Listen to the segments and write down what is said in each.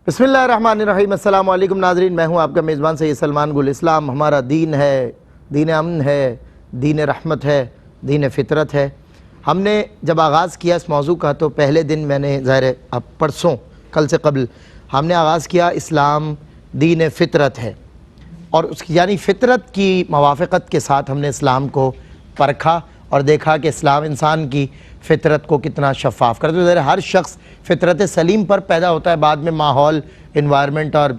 بسم اللہ الرحمن الرحیم۔ السلام علیکم ناظرین، میں ہوں آپ کا میزبان سید سلمان گل۔ اسلام ہمارا دین ہے، دین امن ہے، دین رحمت ہے، دین فطرت ہے۔ ہم نے جب آغاز کیا اس موضوع کا تو پہلے دن میں نے ظاہر اب پرسوں کل سے قبل ہم نے آغاز کیا اسلام دین فطرت ہے، اور اس کی یعنی فطرت کی موافقت کے ساتھ ہم نے اسلام کو پرکھا اور دیکھا کہ اسلام انسان کی فطرت کو کتنا شفاف کرتا ہے۔ ظاہر ہر شخص فطرت سلیم پر پیدا ہوتا ہے، بعد میں ماحول، انوائرمنٹ اور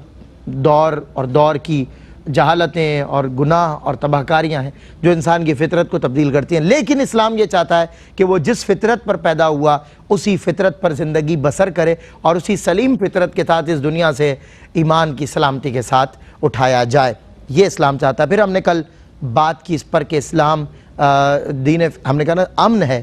دور کی جہالتیں اور گناہ اور تباہ کاریاں ہیں جو انسان کی فطرت کو تبدیل کرتی ہیں، لیکن اسلام یہ چاہتا ہے کہ وہ جس فطرت پر پیدا ہوا اسی فطرت پر زندگی بسر کرے اور اسی سلیم فطرت کے ساتھ اس دنیا سے ایمان کی سلامتی کے ساتھ اٹھایا جائے۔ یہ اسلام چاہتا ہے۔ پھر ہم نے کل بات کی اس پر کہ اسلام دین ہم نے کہا نا امن ہے۔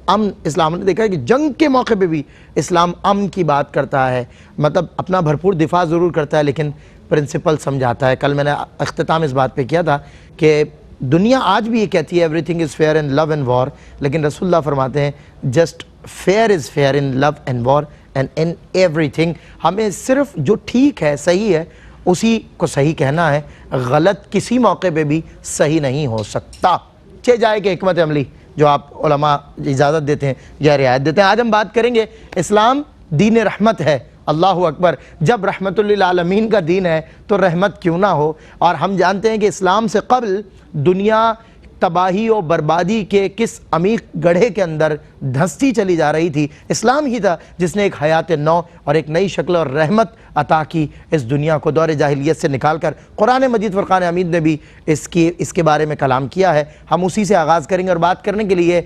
امن اسلام نے دیکھا ہے کہ جنگ کے موقع پہ بھی اسلام امن کی بات کرتا ہے، مطلب اپنا بھرپور دفاع ضرور کرتا ہے لیکن پرنسپل سمجھاتا ہے۔ کل میں نے اختتام اس بات پہ کیا تھا کہ دنیا آج بھی یہ کہتی ہے everything is fair in love and war, لیکن رسول اللہ فرماتے ہیں just fair is fair in love and war and in everything. ہمیں صرف جو ٹھیک ہے، صحیح ہے، اسی کو صحیح کہنا ہے، غلط کسی موقع پہ بھی صحیح نہیں ہو سکتا، چہ جائے کہ حکمت عملی جو آپ علماء اجازت دیتے ہیں یا رعایت دیتے ہیں۔ آج ہم بات کریں گے اسلام دین رحمت ہے۔ اللہ اکبر، جب رحمت للعالمین کا دین ہے تو رحمت کیوں نہ ہو؟ اور ہم جانتے ہیں کہ اسلام سے قبل دنیا تباہی و بربادی کے کس عمیق گڑھے کے اندر دھنستی چلی جا رہی تھی۔ اسلام ہی تھا جس نے ایک حیات نو اور ایک نئی شکل اور رحمت عطا کی اس دنیا کو دور جاہلیت سے نکال کر۔ قرآن مجید فرقان حمید نے بھی اس کے بارے میں کلام کیا ہے۔ ہم اسی سے آغاز کریں گے اور بات کرنے کے لیے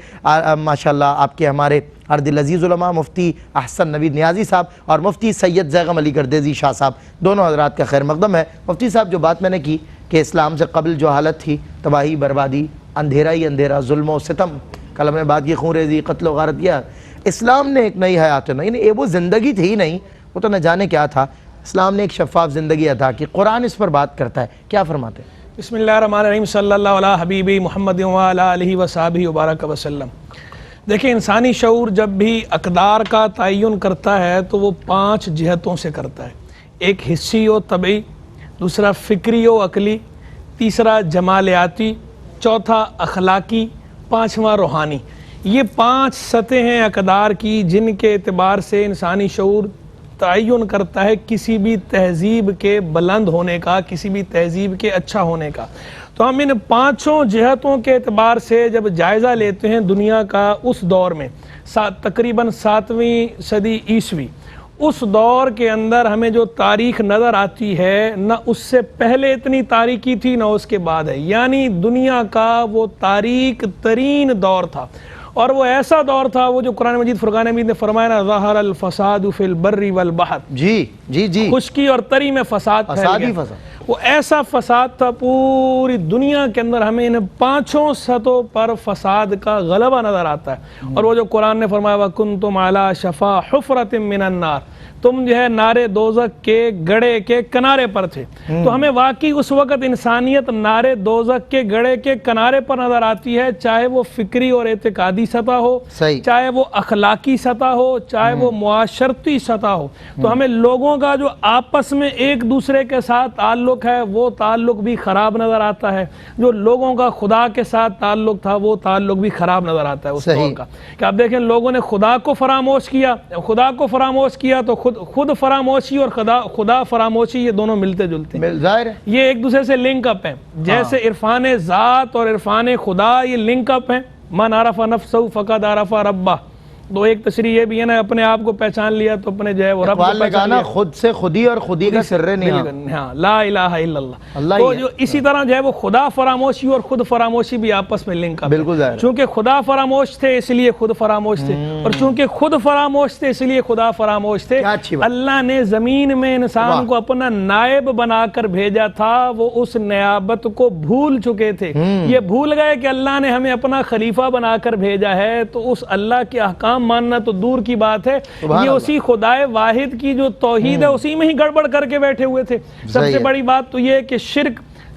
ماشاءاللہ آپ کے ہمارے ارد عزیز علماء مفتی احسن نوید نیازی صاحب اور مفتی سید زیغم علی گردیزی شاہ صاحب، دونوں حضرات کا خیر مقدم ہے۔ مفتی صاحب، جو بات میں نے کی کہ اسلام سے قبل جو حالت تھی، تباہی، بربادی، اندھیرا ہی اندھیرا، ظلم و ستم، کل ہم نے بات کی خون ریزی، قتل و غارت کیا، اسلام نے ایک نئی حیات نو، یعنی وہ زندگی تھی ہی نہیں، وہ تو نہ جانے کیا تھا، اسلام نے ایک شفاف زندگی عطا کی۔ قرآن اس پر بات کرتا ہے، کیا فرماتے ہیں؟ بسم اللہ الرحمن الرحیم، صلی اللہ علیہ حبیبی محمد وعلی آلہ وصحبہ وبارک وسلم۔ دیکھیں، انسانی شعور جب بھی اقدار کا تعین کرتا ہے تو وہ 5 جہتوں سے کرتا ہے۔ ایک حسی و طبعی، دوسرا فکری و عقلی، تیسرا جمالیاتی، چوتھا اخلاقی، 5واں روحانی۔ یہ 5 سطحیں ہیں اقدار کی جن کے اعتبار سے انسانی شعور تعین کرتا ہے کسی بھی تہذیب کے بلند ہونے کا، کسی بھی تہذیب کے اچھا ہونے کا۔ تو ہم ان 5 جہتوں کے اعتبار سے جب جائزہ لیتے ہیں دنیا کا اس دور میں، تقریباً 7ویں صدی عیسوی، اس دور کے اندر ہمیں جو تاریخ نظر آتی ہے نہ اس سے پہلے اتنی تاریکی تھی نہ اس کے بعد ہے، یعنی دنیا کا وہ تاریک ترین دور تھا، اور وہ ایسا دور تھا وہ جو قرآن مجید فرقان حمید نے فرمایا نا ظہر الفساد فی البر والبحر، جی خشکی اور تری میں فساد پھیل گیا۔ وہ ایسا فساد تھا پوری دنیا کے اندر، ہمیں ان 5 سطحوں پر فساد کا غلبہ نظر آتا ہے۔ اور وہ جو قرآن نے فرمایا وَكُنْتُمْ عَلَى شَفَا حُفْرَةٍ مِّنَ النَّارِ، تم جو ہے نارے دوزخ کے گڑھے کے کنارے پر تھے۔ تو ہمیں واقعی اس وقت انسانیت نارے دوزخ کے گڑھے کے کنارے پر نظر آتی ہے، چاہے وہ فکری اور اعتقادی سطح ہو، چاہے وہ اخلاقی سطح ہو، چاہے وہ معاشرتی سطح ہو۔ تو ہمیں لوگوں کا جو آپس میں ایک دوسرے کے ساتھ تعلق ہے وہ تعلق بھی خراب نظر آتا ہے، جو لوگوں کا خدا کے ساتھ تعلق تھا وہ تعلق بھی خراب نظر آتا ہے اس دور کا۔ کہ آپ دیکھیں لوگوں نے خدا کو فراموش کیا تو خود فراموشی اور خدا فراموشی یہ دونوں ملتے جلتے ہیں، یہ ایک دوسرے سے لنک اپ ہیں۔ جیسے عرفان ذات اور عرفان خدا یہ لنک اپ ہیں، من عرف نفسہ فقد عرف ربہ۔ تو ایک تشریح یہ بھی ہے نا، اپنے آپ کو پہچان لیا تو اپنے جو ہے وہ رب کو پہچان لیا، خود سے خودی اور خودی کا سر نہیں، ہاں، لا الہ الا اللہ۔ تو جو اسی طرح جو ہے وہ خدا فراموشی اور خود فراموشی بھی آپس میں لنک اپ ہے۔ چونکہ خدا فراموش تھے اس لیے خود فراموش تھے، اور چونکہ خود فراموش تھے اس لیے خدا فراموش تھے۔ اللہ نے زمین میں انسان کو اپنا نائب بنا کر بھیجا تھا، وہ اس نیابت کو بھول چکے تھے، یہ بھول گئے کہ اللہ نے ہمیں اپنا خلیفہ بنا کر بھیجا ہے، تو اس اللہ کے احکام ماننا تو دور کی بات ہے، یہ اسی خدائے واحد کی جو توحید ہے اسی میں ہی گڑبڑ کر کے بیٹھے ہوئے تھے۔ سب سے بڑی بات تو یہ ہے کہ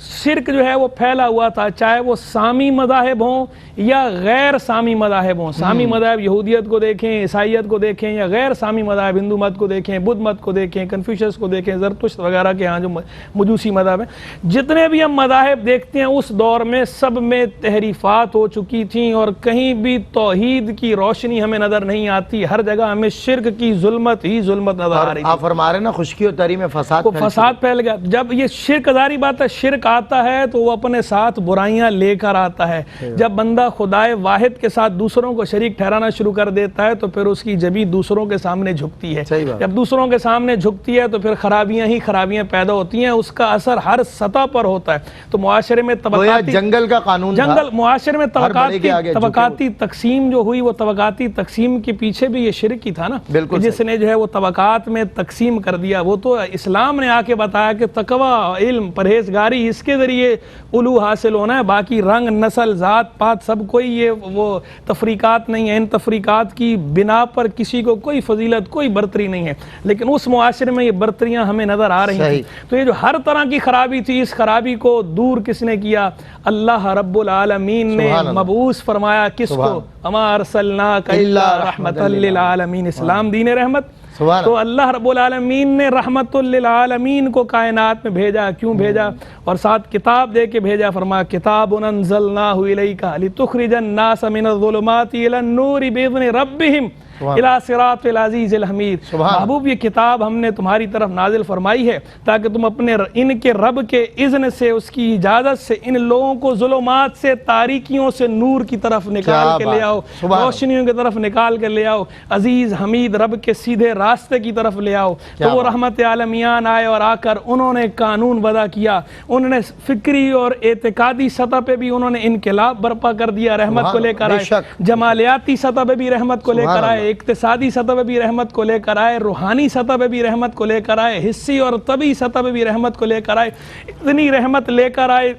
شرک جو ہے وہ پھیلا ہوا تھا، چاہے وہ سامی مذاہب ہوں یا غیر سامی مذاہب ہوں. سامی مذاہب یہودیت کو دیکھیں، عیسائیت کو دیکھیں، یا غیر سامی مذاہب ہندو مت کو دیکھیں، بدھ مت کو دیکھیں، کنفیوشس کو دیکھیں، زرتشت وغیرہ کے ہاں جو مجوسی مذہب ہیں، جتنے بھی ہم مذاہب دیکھتے ہیں اس دور میں سب میں تحریفات ہو چکی تھیں اور کہیں بھی توحید کی روشنی ہمیں نظر نہیں آتی. ہر جگہ ہمیں شرک کی ظلمت ہی ظلمت نظر آ رہی تھی. آپ فرما رہے ہیں نا خشکی و تری میں فساد پھیل گیا. جب یہ شرک ظاہری بات ہے، شرک آتا ہے تو وہ اپنے ساتھ برائیاں لے کر آتا ہے. جب بندہ خدائے واحد کے ساتھ دوسروں کو شریک ٹھہرانا شروع کر دیتا ہے تو پھر اس کی جبیں دوسروں کے سامنے جھکتی ہے. جب دوسروں کے سامنے جھکتی ہے تو پھر خرابیاں ہی خرابیاں پیدا ہوتی ہیں. اس کا اثر ہر سطح پر ہوتا ہے. تو معاشرے میں طبقاتی جنگل کا قانون معاشرے میں طبقاتی تقسیم جو ہوئی، وہ طبقاتی تقسیم کے پیچھے بھی یہ شرک ہی تھا نا. جس نے جو ہے وہ طبقات میں تقسیم کر دیا. وہ تو اسلام نے آ کے بتایا کہ تقوی، علم، پرہیزگاری، اس کے ذریعے علو حاصل ہونا ہے. باقی رنگ، نسل، ذات پات سب کوئی یہ وہ تفریقات نہیں ہیں. ان تفریقات کی بنا پر کسی کو کوئی فضیلت، کوئی برتری نہیں ہے. لیکن اس معاشرے میں یہ برتریاں ہمیں نظر آ رہی تھیں. تو یہ جو ہر طرح کی خرابی تھی، اس خرابی کو دور کس نے کیا؟ اللہ رب العالمین نے مبعوث فرمایا. کس کو؟ اما ارسلناک الا رحمۃ للعالمین. اسلام دین رحمت. تو اللہ رب العالمین نے رحمت للعالمین کو کائنات میں بھیجا. کیوں بھیجا؟ اور ساتھ کتاب دے کے بھیجا. فرمایا کتاب انزلناہ الیک لتخرج الناس من الظلمات الی النور باذن ربہم الی صراط العزیز الحمید. محبوب یہ کتاب ہم نے تمہاری طرف نازل فرمائی ہے تاکہ تم اپنے ان کے رب کے اذن سے، اس کی اجازت سے ان لوگوں کو ظلمات سے، تاریکیوں سے نور کی طرف نکال کے لے آؤ، روشنیوں کی طرف نکال کے لے آؤ، عزیز حمید رب کے سیدھے راستے کی طرف لے آؤ. تو وہ رحمت عالمیان آئے اور آ کر انہوں نے قانون وضع کیا. انہوں نے فکری اور اعتقادی سطح پہ بھی انہوں نے انقلاب برپا کر دیا، رحمت کو لے کر آئے. جمالیاتی سطح پہ بھی رحمت کو لے کر آئے، اقتصادی سطح پہ بھی رحمت کو لے کر آئے، روحانی سطح پہ بھی رحمت کو لے کر آئے، حسی اور طبعی سطح پہ بھی رحمت کو لے کر آئے. اتنی رحمت لے کر آئے،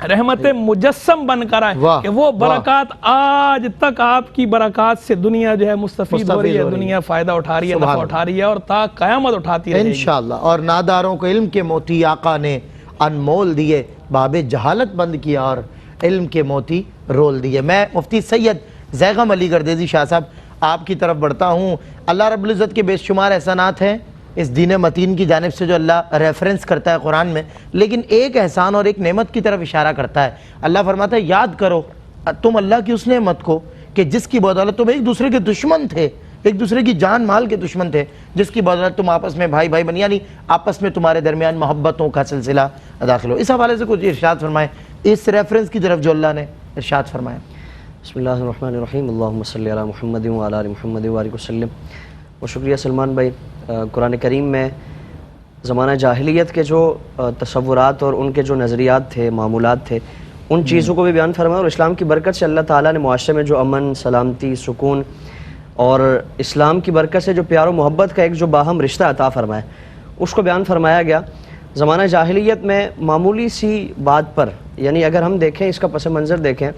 رحمت مجسم بن کر آئے کہ وہ برکات آج تک آپ کی برکات سے دنیا جو ہے مستفید ہو رہی ہے، دنیا فائدہ اٹھا رہی ہے، نفع اٹھا رہی ہے اور تا قیامت اٹھاتی رہے گی انشاءاللہ. اور ناداروں کو علم کے موتی آقا نے انمول دیے، باب جہالت بند کیا اور علم کے موتی رول دیے. میں مفتی سید زیغم علی گردیزی شاہ صاحب آپ کی طرف بڑھتا ہوں. اللہ رب العزت کے بے شمار احسانات ہیں اس دین متین کی جانب سے جو اللہ ریفرنس کرتا ہے قرآن میں، لیکن ایک احسان اور ایک نعمت کی طرف اشارہ کرتا ہے. اللہ فرماتا ہے یاد کرو تم اللہ کی اس نعمت کو کہ جس کی بدولت تم ایک دوسرے کے دشمن تھے، ایک دوسرے کی جان مال کے دشمن تھے، جس کی بدولت تم آپس میں بھائی بھائی بن، یعنی آپس میں تمہارے درمیان محبتوں کا سلسلہ داخل ہو. اس حوالے سے کچھ ارشاد فرمائیں اس ریفرنس کی طرف جو اللہ نے ارشاد فرمایا. بسم اللہ الرحمن الرحیم. اللہم صلی علی محمد وعلی آل محمد وبارک وسلم. و شکریہ سلمان بھائی. قرآن کریم میں زمانہ جاہلیت کے جو تصورات اور ان کے جو نظریات تھے، معمولات تھے، ان چیزوں کو بھی بیان فرمایا اور اسلام کی برکت سے اللہ تعالیٰ نے معاشرے میں جو امن، سلامتی، سکون اور اسلام کی برکت سے جو پیار و محبت کا ایک جو باہم رشتہ عطا فرمایا اس کو بیان فرمایا گیا. زمانہ جاہلیت میں معمولی سی بات پر، یعنی اگر ہم دیکھیں اس کا پس منظر دیکھیں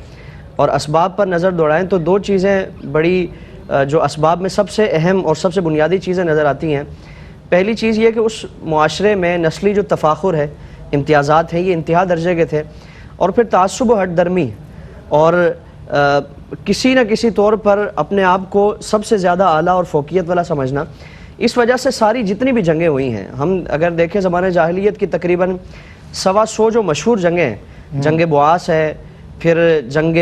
اور اسباب پر نظر دوڑائیں تو دو چیزیں بڑی جو اسباب میں سب سے اہم اور سب سے بنیادی چیزیں نظر آتی ہیں. پہلی چیز یہ کہ اس معاشرے میں نسلی جو تفاخر ہے، امتیازات ہیں، یہ انتہا درجے کے تھے. اور پھر تعصب و ہٹ درمی اور کسی نہ کسی طور پر اپنے آپ کو سب سے زیادہ اعلیٰ اور فوقیت والا سمجھنا، اس وجہ سے ساری جتنی بھی جنگیں ہوئی ہیں، ہم اگر دیکھیں زمانہ جاہلیت کی تقریباً 125 جو مشہور جنگیں ہیں، جنگ بعاث ہے، پھر جنگ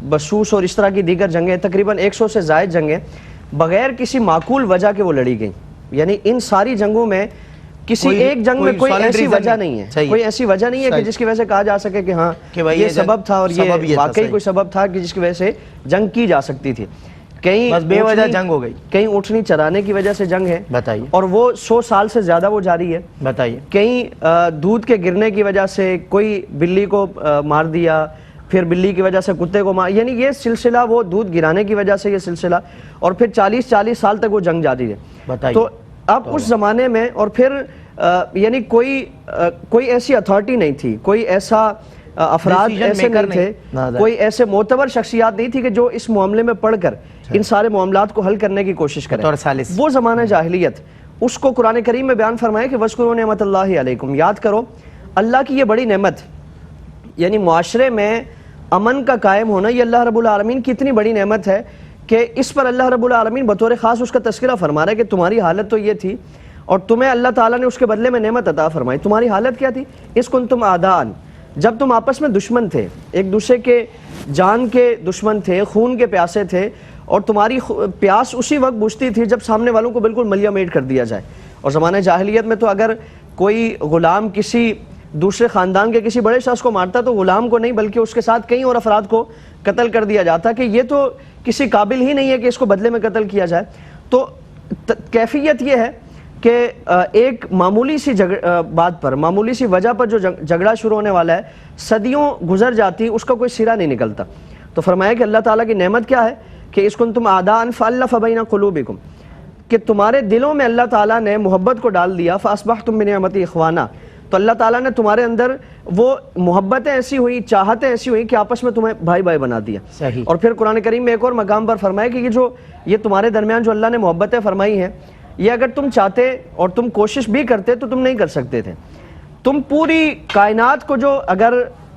بسوس اور اس طرح کی دیگر جنگیں، تقریباً 100 سے زائد جنگیں بغیر کسی معقول وجہ کے وہ لڑی گئیں. یعنی ان ساری جنگوں میں کسی ایک جنگ میں کوئی ایسی وجہ نہیں ہے، کوئی ایسی وجہ نہیں ہے کہ جس کی وجہ سے کہا جا سکے کہ ہاں یہ سبب تھا اور یہ واقعی کوئی سبب تھا کہ جس کی وجہ سے جنگ کی جا سکتی تھی. کہیں بس بے وجہ جنگ ہو گئی، کہیں اونٹنی چرانے کی وجہ سے جنگ ہے، بتائیے، اور وہ 100 سال سے زیادہ وہ جاری ہے. بتائیے. کہیں دودھ کے گرنے کی وجہ سے کوئی بلی کو مار دیا، پھر بلی کی وجہ سے کتے کو مار، یعنی یہ سلسلہ وہ دودھ گرانے کی وجہ سے یہ سلسلہ، اور پھر 40 سال تک وہ جنگ جاری ہے. بتائیے. تو اب اس زمانے میں اور پھر یعنی کوئی ایسی اتھارٹی نہیں تھی، کوئی ایسا افراد ایسے نہیں تھے، کوئی ایسے معتبر شخصیات نہیں تھی کہ جو اس معاملے میں پڑھ کر ان سارے معاملات کو حل کرنے کی کوشش کریں. وہ زمانہ جاہلیت، اس کو قرآن کریم میں بیان فرمایا کہ وَاذْكُرُوا نِعْمَتَ اللَّهِ عَلَيْكُمْ، یاد کرو اللہ کی یہ بڑی نعمت، یعنی معاشرے میں امن کا قائم ہونا، یہ اللہ رب العالمین کی اتنی بڑی نعمت ہے کہ اس پر اللہ رب العالمین بطور خاص اس کا تذکرہ فرما رہا ہے کہ تمہاری حالت تو یہ تھی اور تمہیں اللہ تعالیٰ نے اس کے بدلے میں نعمت عطا فرمائی. تمہاری حالت کیا تھی؟ اس کنتم اعداء، جب تم آپس میں دشمن تھے، ایک دوسرے کے جان کے دشمن تھے، خون کے پیاسے تھے، اور تمہاری پیاس اسی وقت بجھتی تھی جب سامنے والوں کو بالکل ملیا میٹ کر دیا جائے. اور زمانہ جاہلیت میں تو اگر کوئی غلام کسی دوسرے خاندان کے کسی بڑے شخص کو مارتا تو غلام کو نہیں بلکہ اس کے ساتھ کئی اور افراد کو قتل کر دیا جاتا کہ یہ تو کسی قابل ہی نہیں ہے کہ اس کو بدلے میں قتل کیا جائے. تو کیفیت یہ ہے کہ ایک معمولی سی بات پر، معمولی سی وجہ پر جو جھگڑا شروع ہونے والا ہے، صدیوں گزر جاتی، اس کا کوئی سرا نہیں نکلتا. تو فرمایا کہ اللہ تعالیٰ کی نعمت کیا ہے کہ اس کنتم اعداء فالف بین قلوبکم، کہ تمہارے دلوں میں اللہ تعالیٰ نے محبت کو ڈال دیا، فاصبحتم بنعمتی اخوانا، تو اللہ تعالیٰ نے تمہارے اندر وہ محبتیں ایسی ہوئی، چاہتیں ایسی ہوئی کہ آپس میں تمہیں بھائی بھائی بنا دیا. صحیح. اور پھر قرآن کریم میں ایک اور مقام پر فرمایا کہ یہ تمہارے درمیان جو اللہ نے محبتیں فرمائی ہیں، یہ اگر تم چاہتے اور تم کوشش بھی کرتے تو تم نہیں کر سکتے تھے. تم پوری کائنات کو جو اگر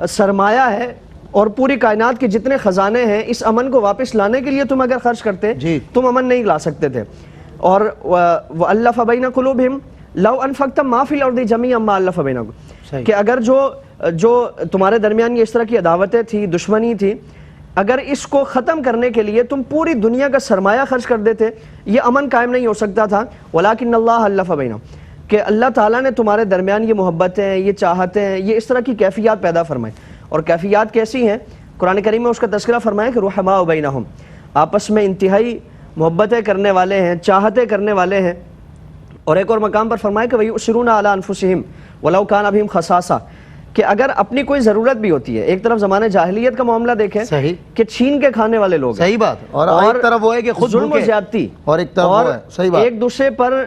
سرمایہ ہے اور پوری کائنات کے جتنے خزانے ہیں، اس امن کو واپس لانے کے لیے تم اگر خرچ کرتے تم امن نہیں لا سکتے تھے. اور وَأَلَّفَ بَيْنَ قُلُوبِهِمْ لَوْ أَنفَقْتَ مَا فِي الْأَرْضِ جَمِيعًا مَا أَلَّفَ بَيْنَكُمْ، کہ اگر جو تمہارے درمیان یہ اس طرح کی عداوتیں تھی، دشمنی تھی، اگر اس کو ختم کرنے کے لیے تم پوری دنیا کا سرمایہ خرچ کر دیتے، یہ امن قائم نہیں ہو سکتا تھا. وَلَكِنَّ اللَّهَ أَلَّفَ بَيْنَهُمْ، کہ اللہ تعالیٰ نے تمہارے درمیان یہ محبتیں، یہ چاہتیں، یہ اس طرح کی کیفیات پیدا فرمائی. اور کیفیات کیسی ہیں؟ قرآن کریم میں اس کا تذکرہ فرمایا کہ رحماء بینہم، آپس میں انتہائی محبتیں کرنے والے ہیں، چاہتیں کرنے والے ہیں. اور ایک اور مقام پر فرمایا کہ وَيُؤْثِرُونَ عَلَىٰ أَنفُسِهِمْ وَلَوْ كَانَ بِهِمْ خَصَاصَةٌ، کہ اگر اپنی کوئی ضرورت بھی ہوتی ہے. ایک طرف زمانے جاہلیت کا معاملہ دیکھیں صحیح کہ چھین کے کھانے والے لوگ، صحیح بات، اور ایک طرف وہ ہے کہ خود ظلم و زیادتی، اور ایک طرف وہ ہے صحیح بات، ایک دوسرے پر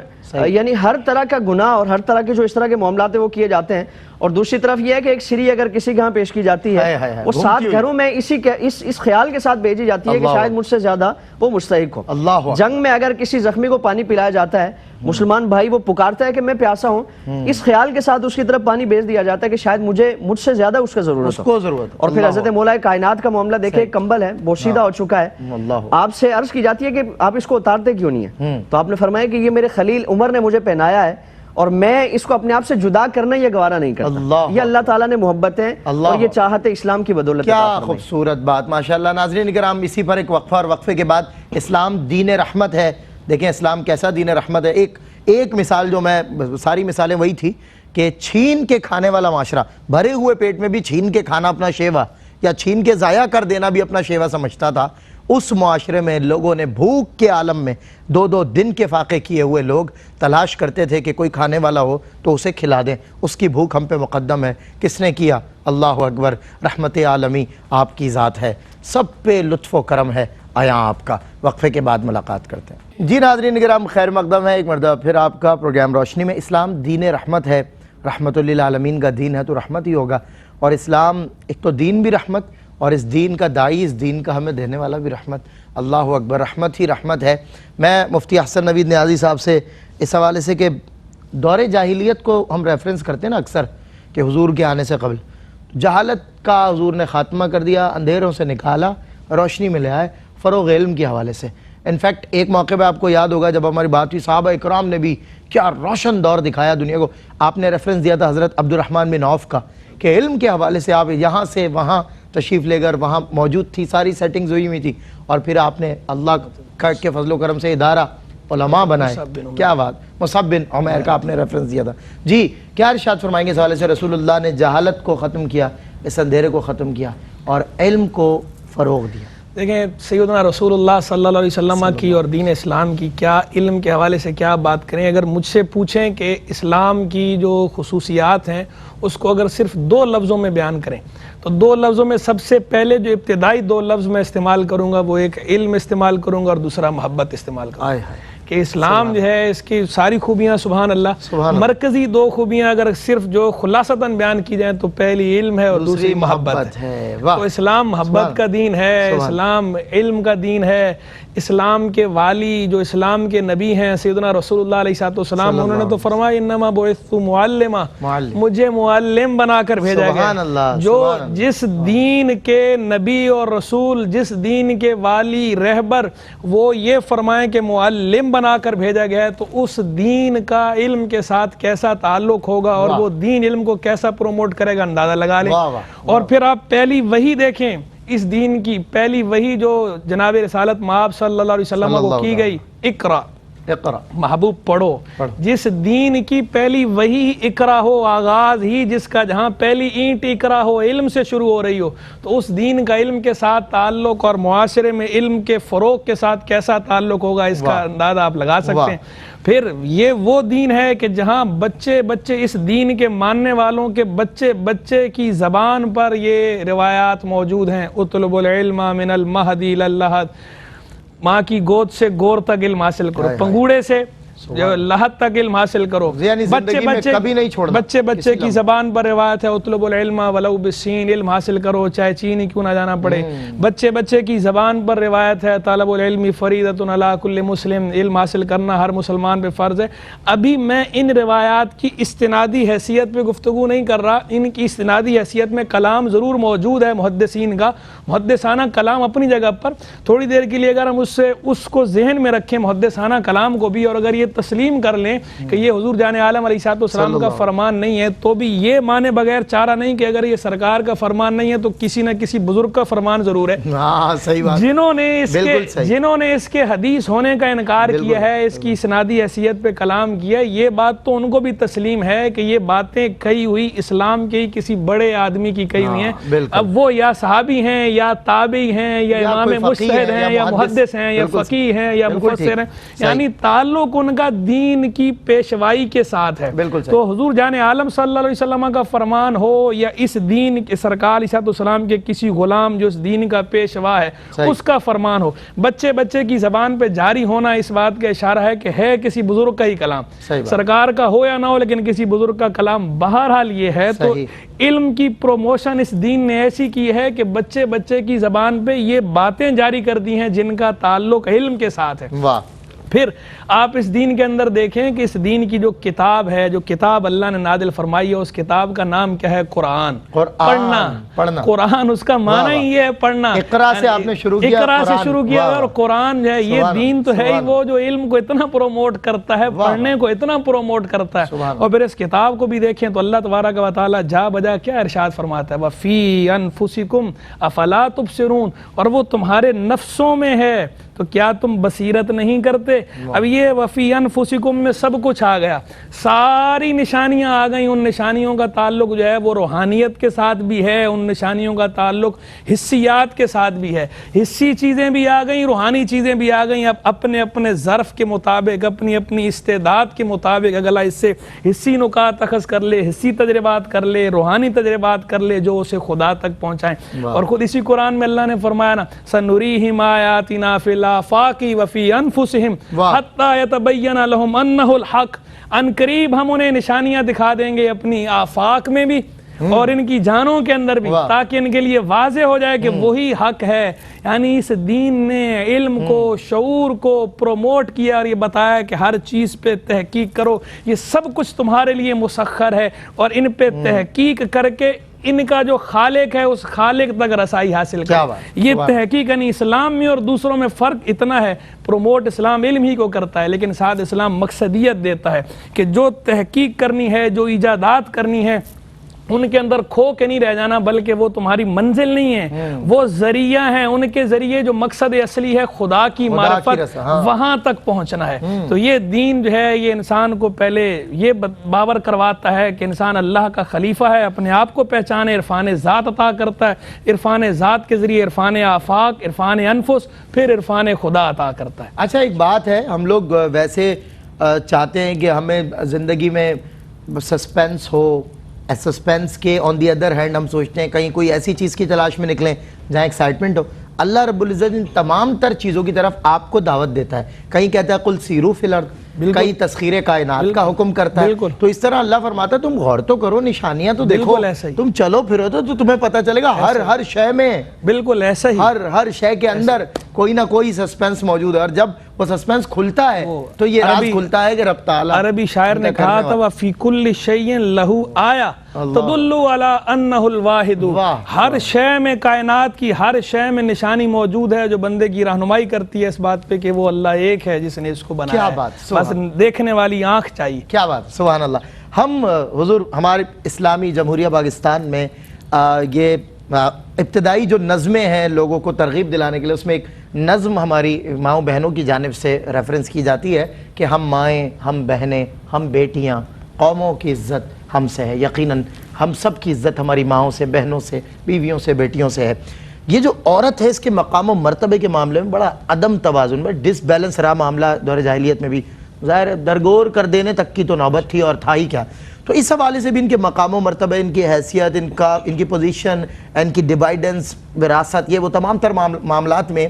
یعنی ہر طرح کا گناہ اور ہر طرح کے جو اس طرح کے معاملات ہیں وہ کیے جاتے ہیں. اور دوسری طرف یہ ہے کہ ایک سری اگر کسی کے ہاں پیش کی جاتی ہے وہ 7 گھروں میں اس خیال کے ساتھ بھیجی جاتی ہے کہ شاید مجھ سے زیادہ وہ مستحق ہو. جنگ میں اگر کسی زخمی کو پانی پلایا جاتا ہے، مسلمان بھائی وہ پکارتا ہے کہ میں پیاسا ہوں، اس خیال کے ساتھ اس کی طرف پانی بھیج دیا جاتا ہے کہ شاید مجھ سے زیادہ اس کا ضرورت ہو. اور پھر حضرت مولا کائنات کا معاملہ دیکھیں، ایک کمبل ہے بوسیدہ ہو چکا ہے، آپ سے عرض کی جاتی ہے کہ آپ اس کو اتارتے کیوں نہیں ہیں؟ تو آپ نے فرمایا کہ یہ میرے خلیل عمر نے مجھے پہنایا ہے اور میں اس کو اپنے آپ سے جدا کرنا یہ گوارا نہیں کرتا. یہ اللہ تعالیٰ نے محبتیں اور یہ چاہتے اسلام کی بدولت. کیا خوبصورت بات، ماشاءاللہ. ناظرین کرام، اسی پر ایک وقفہ اور وقفے کے بعد اسلام دین رحمت ہے. دیکھیں اسلام کیسا دین رحمت ہے. ایک مثال، جو میں ساری مثالیں وہی تھی کہ چھین کے کھانے والا معاشرہ، بھرے ہوئے پیٹ میں بھی چھین کے کھانا اپنا شیوا، یا چھین کے ضائع کر دینا بھی اپنا شیوا سمجھتا تھا. اس معاشرے میں لوگوں نے بھوک کے عالم میں 2 دن کے فاقے کیے ہوئے لوگ تلاش کرتے تھے کہ کوئی کھانے والا ہو تو اسے کھلا دیں. اس کی بھوک ہم پہ مقدم ہے. کس نے کیا؟ اللہ اکبر، رحمت عالمی آپ کی ذات ہے، سب پہ لطف و کرم ہے. آیا آپ کا وقفے کے بعد ملاقات کرتے ہیں. جی ناظرین کرام، خیر مقدم ہے ایک مرتبہ پھر آپ کا پروگرام روشنی میں. اسلام دین رحمت ہے، رحمت للعالمین کا دین ہے تو رحمت ہی ہوگا. اور اسلام ایک تو دین بھی رحمت، اور اس دین کا دائی، اس دین کا ہمیں دینے والا بھی رحمت. اللہ اکبر، رحمت ہی رحمت ہے. میں مفتی احسن نوید نیازی صاحب سے اس حوالے سے کہ دور جاہلیت کو ہم ریفرنس کرتے ہیں نا اکثر کہ حضور کے آنے سے قبل جہالت کا حضور نے خاتمہ کر دیا، اندھیروں سے نکالا، روشنی میں لے آئے، فروغ علم کے حوالے سے. انفیکٹ ایک موقع پہ آپ کو یاد ہوگا جب ہماری بات ہوئی، صحابہ اکرام نے بھی کیا روشن دور دکھایا دنیا کو. آپ نے ریفرنس دیا تھا حضرت عبد الرحمن بن عوف کا کہ علم کے حوالے سے آپ یہاں سے وہاں تشریف لے کر وہاں موجود تھی، ساری سیٹنگز ہوئی ہوئی تھی، اور پھر آپ نے اللہ کے فضل و کرم سے ادارہ علماء بنائے. کیا بات، مصعب بن عمیر کا آپ نے ریفرنس دیا تھا. جی کیا ارشاد فرمائیں گے اس حوالے سے؟ رسول اللہ نے جہالت کو ختم کیا، اس اندھیرے کو ختم کیا اور علم کو فروغ دیا. دیکھیں سیدنا رسول اللہ صلی اللہ علیہ وسلم کی اور دین اسلام کی کیا علم کے حوالے سے کیا بات کریں. اگر مجھ سے پوچھیں کہ اسلام کی جو خصوصیات ہیں اس کو اگر صرف 2 لفظوں میں بیان کریں تو 2 لفظوں میں سب سے پہلے جو ابتدائی 2 لفظ میں استعمال کروں گا وہ ایک علم استعمال کروں گا اور دوسرا محبت استعمال کروں گا. کہ اسلام جو ہے اس کی ساری خوبیاں سبحان اللہ، مرکزی دو خوبیاں اگر صرف جو خلاصتاً بیان کی جائیں تو پہلی علم ہے اور دوسری محبت ہے۔ تو اسلام محبت کا دین ہے، اسلام علم کا دین ہے۔ اسلام کے والی جو اسلام کے نبی ہیں سیدنا رسول اللہ علیہ السلام، انہوں نے تو فرمایا انما بعثت معلما، مجھے معلم بنا کر بھیجا گیا۔ جو جس دین کے نبی اور رسول، جس دین کے والی رہبر وہ یہ فرمائیں کہ معلم بنا کر بھیجا گیا ہے، تو اس دین کا علم کے ساتھ کیسا تعلق ہوگا اور وہ دین علم کو کیسا پروموٹ کرے گا اندازہ لگا لیں۔ اور پھر آپ پہلی وحی دیکھیں، اس دین کی پہلی وحی جو جناب رسالت مآب صلی اللہ علیہ وسلم کو کی گئی، اقرا، محبوب پڑھو۔ جس دین کی پہلی وحی اقرا ہو، آغاز ہی جس کا جہاں پہلی اینٹ اقرا ہو، علم سے شروع ہو رہی ہو، تو اس دین کا علم کے ساتھ تعلق اور معاشرے میں علم کے فروغ کے ساتھ کیسا تعلق ہوگا، اس کا اندازہ آپ لگا سکتے ہیں۔ پھر یہ وہ دین ہے کہ جہاں بچے اس دین کے ماننے والوں کے بچے کی زبان پر یہ روایات موجود ہیں، اطلب العلم من المہد الی اللحد، ماں کی گود سے گور تک علم حاصل کرو، پنگوڑے سے جو لحد تک علم حاصل کرو۔ بچے کی زبان پر روایت ہے اطلب العلم ولو بالسین، علم حاصل کرو چاہے چین ہی کیوں نہ جانا پڑے۔ بچے کی زبان پر روایت ہے طالب العلم فریضۃ علی کل مسلم، علم حاصل کرنا ہر مسلمان پہ فرض ہے۔ ابھی میں ان روایات کی استنادی حیثیت پہ گفتگو نہیں کر رہا، ان کی استنادی حیثیت میں کلام ضرور موجود ہے محدثین کا، محدثانہ کلام اپنی جگہ پر۔ تھوڑی دیر کے لیے اگر ہم اس کو ذہن میں رکھیں محدثانہ کلام کو بھی، اور اگر یہ تسلیم کر لیں کہ یہ حضور جان عالم علیہ السلام کا فرمان نہیں ہے، تو بھی یہ مانے بغیر چارہ نہیں کہ اگر یہ سرکار کا فرمان نہیں ہے تو کسی نہ کسی بزرگ کا فرمان ضرور ہے۔ جنہوں نے اس کے حدیث ہونے کا انکار کیا ہے، اس کی اسنادی حیثیت پہ کلام کیا، یہ بات تو ان کو بھی تسلیم ہے کہ یہ باتیں کہی ہوئی اسلام کے کسی بڑے آدمی کی کہی ہوئی ہیں۔ اب وہ یا صحابی ہیں یا تابعی ہیں یا امام مجتہد ہیں یا محدث ہیں یا فقیہ ہیں یا مفسر ہیں، یعنی تعلق ان کا دین کی پیشوائی کے ساتھ ہے۔ تو حضور جان عالم صلی اللہ علیہ وسلم کا فرمان ہو یا اس دین کے سرکار علیہ السلام کے کسی غلام جو اس دین کا پیشوا ہے اس کا فرمان ہو، بچے کی زبان پہ جاری ہونا اس بات کا اشارہ ہے کہ ہے کسی بزرگ کا ہی کلام، سرکار کا ہو یا نہ ہو لیکن کسی بزرگ کا کلام۔ بہرحال یہ ہے تو علم کی پروموشن اس دین نے ایسی کی ہے کہ بچے کی زبان پہ یہ باتیں جاری کر دی ہیں جن کا تعلق علم کے ساتھ ہے۔ پھر آپ اس دین کے اندر دیکھیں کہ اس دین کی جو کتاب ہے، جو کتاب اللہ نے نازل فرمائی ہے، اس کتاب کا نام کیا ہے؟ قرآن، پڑھنا۔ قرآن اس کا معنی ہی ہے پڑھنا۔ اقرا سے آپ نے شروع کیا اور قرآن جو ہے یہ دین تو ہے ہی وہ جو علم کو اتنا پروموٹ کرتا ہے، پڑھنے کو اتنا پروموٹ کرتا ہے۔ اور پھر اس کتاب کو بھی دیکھیں تو اللہ تبارک و تعالیٰ جا بجا کیا ارشاد فرماتا ہے، وَفِي أَنفُسِكُمْ أَفَلَا تُبْصِرُونَ، اور وہ تمہارے نفسوں میں ہے تو کیا تم بصیرت نہیں کرتے؟ اب یہ وفی انفسکم میں سب کچھ آ گیا، ساری نشانیاں آ گئیں۔ ان نشانیوں کا تعلق جو ہے وہ روحانیت کے ساتھ بھی ہے، ان نشانیوں کا تعلق حسیات کے ساتھ بھی ہے، حسی چیزیں بھی آ گئیں، روحانی چیزیں بھی آ گئیں۔ اب اپنے ظرف کے مطابق، اپنی استعداد کے مطابق اگلا اس سے حسی نکات اخذ کر لے، حسی تجربات کر لے، روحانی تجربات کر لے جو اسے خدا تک پہنچائیں۔ اور خود اسی قرآن میں اللہ نے فرمایا نا، سنریہم آیاتنا فی الآفاق وفی انفسہم حتی یتبین لہم انہ الحق، ان قریب ہم انہیں نشانیاں دکھا دیں گے اپنی آفاق میں بھی اور ان کی جانوں کے اندر بھی، تاکہ ان کے لیے واضح ہو جائے کہ وہی حق ہے۔ یعنی اس دین نے علم کو، شعور کو پروموٹ کیا اور یہ بتایا کہ ہر چیز پہ تحقیق کرو، یہ سب کچھ تمہارے لیے مسخر ہے، اور ان پہ تحقیق کر کے ان کا جو خالق ہے اس خالق تک رسائی حاصل کرے۔ یہ تحقیق یعنی اسلام میں اور دوسروں میں فرق اتنا ہے، پروموٹ اسلام علم ہی کو کرتا ہے لیکن ساتھ اسلام مقصدیت دیتا ہے کہ جو تحقیق کرنی ہے، جو ایجادات کرنی ہے، ان کے اندر کھو کے نہیں رہ جانا، بلکہ وہ تمہاری منزل نہیں ہے، وہ ذریعہ ہیں، ان کے ذریعے جو مقصد اصلی ہے خدا کی معرفت، وہاں تک پہنچنا ہے۔ تو یہ دین جو ہے یہ انسان کو پہلے یہ باور کرواتا ہے کہ انسان اللہ کا خلیفہ ہے، اپنے آپ کو پہچانے، عرفان ذات عطا کرتا ہے، عرفان ذات کے ذریعے عرفان آفاق، عرفان انفس، پھر عرفان خدا عطا کرتا ہے۔ اچھا ایک بات ہے، ہم لوگ ویسے چاہتے ہیں کہ ہمیں زندگی میں سسپینس ہو، سسپینس کے آن دی ادر ہینڈ ہم سوچتے ہیں کہیں کوئی ایسی چیز کی تلاش میں نکلیں جہاں ایکسائٹمنٹ ہو۔ اللہ رب العزت ان تمام تر چیزوں کی طرف آپ کو دعوت دیتا ہے. کہیں کہتا ہے قل سیروا فی الارض، کہیں تسخیر کائنات کا حکم کرتا ہے. تو اس طرح اللہ فرماتا ہے تم غور تو کرو، نشانیاں تو دیکھو، تم چلو پھرو تو تمہیں پتہ چلے گا ہر شے میں، بالکل ایسا ہی، ہر شے کے اندر کوئی نہ کوئی سسپینس موجود ہے. اور جب وہ سسپینس کھلتا ہے تو یہ راز کھلتا ہے کہ رب تعالیٰ، عربی شاعر نے کہا تھا وَفِي كُلِّ شَيْءٍ لَهُ آیَةٌ تَدُلُّ عَلَىٰ أَنَّهُ الْوَاحِدُ. ہر شے میں، کائنات کی ہر شے میں نشانی موجود ہے جو بندے کی رہنمائی کرتی ہے اس بات پہ کہ وہ اللہ ایک ہے جس نے اس کو بنایا. کیا بات، بس دیکھنے والی آنکھ چاہیے. کیا بات، سبحان اللہ. ہم حضور ہمارے اسلامی جمہوریہ پاکستان میں یہ ابتدائی جو نظمیں ہیں لوگوں کو ترغیب دلانے کے لیے، اس میں ایک نظم ہماری ماؤں بہنوں کی جانب سے ریفرنس کی جاتی ہے کہ ہم مائیں، ہم بہنیں، ہم بیٹیاں، قوموں کی عزت ہم سے ہے. یقیناً ہم سب کی عزت ہماری ماؤں سے، بہنوں سے، بیویوں سے، بیٹیوں سے ہے. یہ جو عورت ہے اس کے مقام و مرتبے کے معاملے میں بڑا عدم توازن، بڑا ڈس بیلنس رہا معاملہ دور جاہلیت میں بھی. ظاہر ہے درگور کر دینے تک کی تو نوبت تھی اور تھا ہی کیا. تو اس حوالے سے بھی ان کے مقام و مرتبہ، ان کی حیثیت، ان کی پوزیشن، ان کی ڈیوائیڈنس، وراثت، یہ وہ تمام تر معاملات میں